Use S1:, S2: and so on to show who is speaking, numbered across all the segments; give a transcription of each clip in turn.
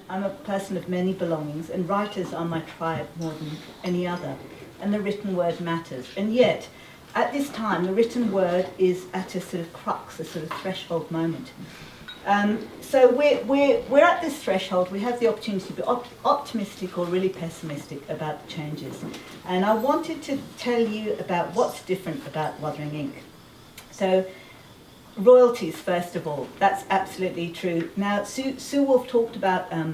S1: I'm a person of many belongings, and writers are my tribe more than any other, and the written word matters. And yet, at this time, the written word is at a sort of crux, a sort of threshold moment. So we're at this threshold. We have the opportunity to be optimistic or really pessimistic about the changes. And I wanted to tell you about what's different about Wuthering Ink. So royalties, first of all, that's absolutely true. Now, Sue Wolf talked about up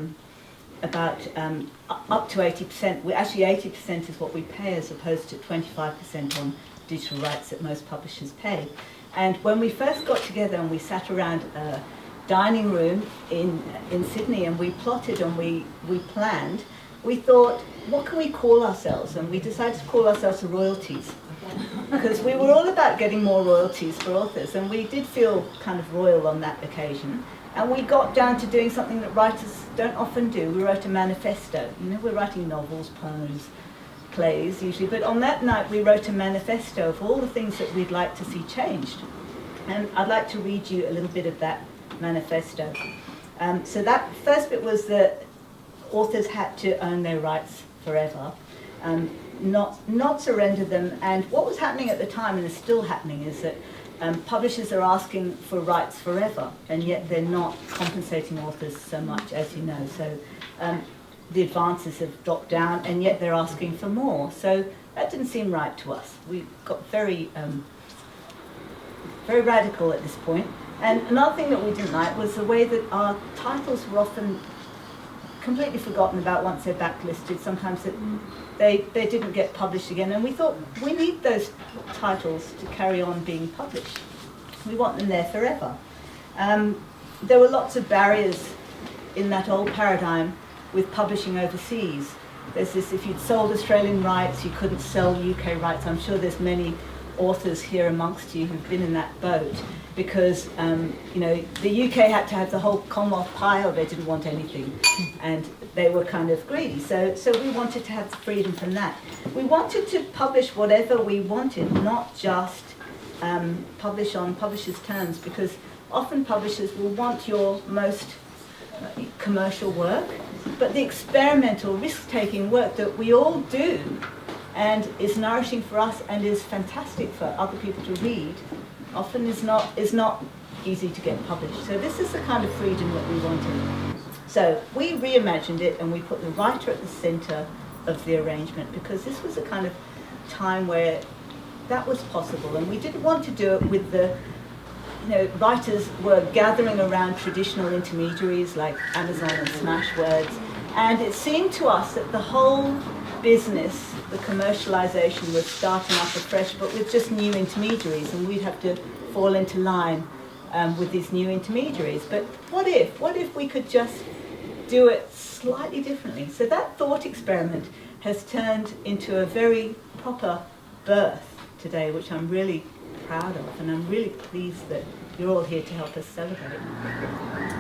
S1: to 80%. Actually, 80% is what we pay as opposed to 25% on digital rights that most publishers pay. And when we first got together and we sat around a dining room in Sydney and we plotted and we planned, we thought, what can we call ourselves? And we decided to call ourselves the Royalties, because we were all about getting more royalties for authors, and we did feel kind of royal on that occasion. And we got down to doing something that writers don't often do. We wrote a manifesto. You know, we're writing novels, poems, plays usually, but on that night we wrote a manifesto of all the things that we'd like to see changed. And I'd like to read you a little bit of that manifesto. So that first bit was that authors had to own their rights forever, not surrender them. And what was happening at the time, and is still happening, is that publishers are asking for rights forever, and yet they're not compensating authors so much, as you know. So the advances have dropped down, and yet they're asking for more. So that didn't seem right to us. We got very radical at this point. And another thing that we didn't like was the way that our titles were often completely forgotten about once they're backlisted. Sometimes they didn't get published again, and we thought we need those titles to carry on being published. We want them there forever. There were lots of barriers in that old paradigm with publishing overseas. There's this, if you'd sold Australian rights, you couldn't sell UK rights. I'm sure there's many authors here amongst you who've been in that boat, because you know, the UK had to have the whole Commonwealth pie, or they didn't want anything, and they were kind of greedy. So we wanted to have the freedom from that. We wanted to publish whatever we wanted, not just publish on publishers' terms, because often publishers will want your most commercial work, but the experimental, risk-taking work that we all do and is nourishing for us and is fantastic for other people to read, often is not easy to get published. So this is the kind of freedom that we wanted. So we reimagined it, and we put the writer at the centre of the arrangement, because this was a kind of time where that was possible, and we didn't want to do it with the, you know, writers were gathering around traditional intermediaries like Amazon and Smashwords, and it seemed to us that the whole business, the commercialization, was starting up afresh, but with just new intermediaries, and we'd have to fall into line with these new intermediaries. But what if we could just do it slightly differently? So that thought experiment has turned into a very proper birth today, which I'm really proud of, and I'm really pleased that you're all here to help us celebrate.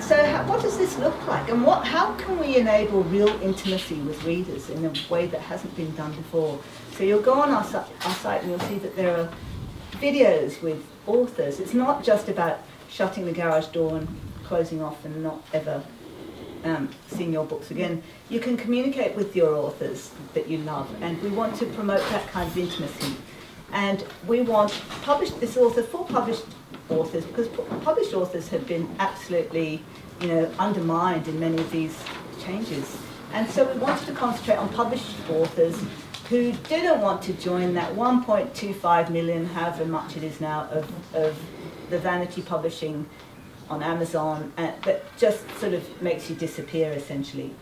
S1: So what does this look like, and how can we enable real intimacy with readers in a way that hasn't been done before? So you'll go on our site and you'll see that there are videos with authors. It's not just about shutting the garage door and closing off and not ever seeing your books again. You can communicate with your authors that you love, and we want to promote that kind of intimacy. And we want this author for published authors, because published authors have been absolutely, you know, undermined in many of these changes. And so we wanted to concentrate on published authors who didn't want to join that 1.25 million, however much it is now, of the vanity publishing on Amazon, that just sort of makes you disappear, essentially.